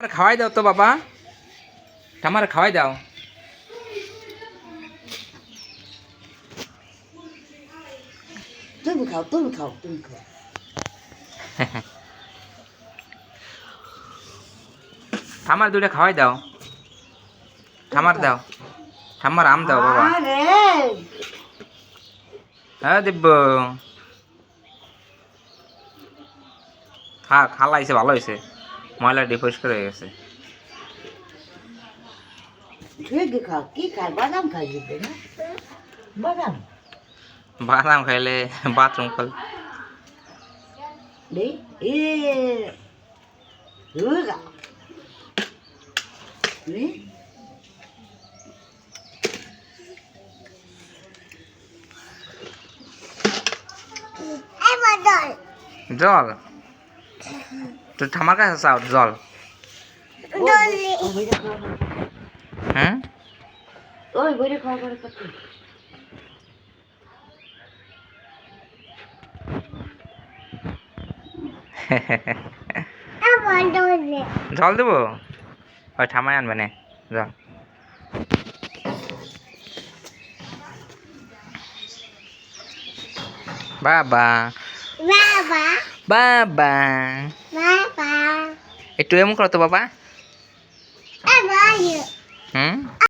খাওয়াই দাও তো বাবা, আমার খাওয়াই দাও। তুমি খাও, তুমি খাও, তুমি খাও। আমার দুইটা খাওয়াই দাও, আমার দাও, আমার আম দাও বাবা। আরে হ্যাঁ দিব্য, খা, খালাইছে, ভালো হয়েছে, ময়লা ডি পরিষ্কার হয়ে গেছে। ঠিক খাও, কি খায়? বাদাম খাই দিবে না? বাদাম বাদাম খাইলে বাথরুম খোল। নেই এ রোজা নেই। জল তো ঠামার কাছে চাও জল। হ্যাঁ ওই বইরে খাওয়া করে কত জল দেবো, ওই ঠামাই আনবে না জল। বাবা বাবা বাবা বাবা একটু এমন করো তো বাবা। বাবা হুম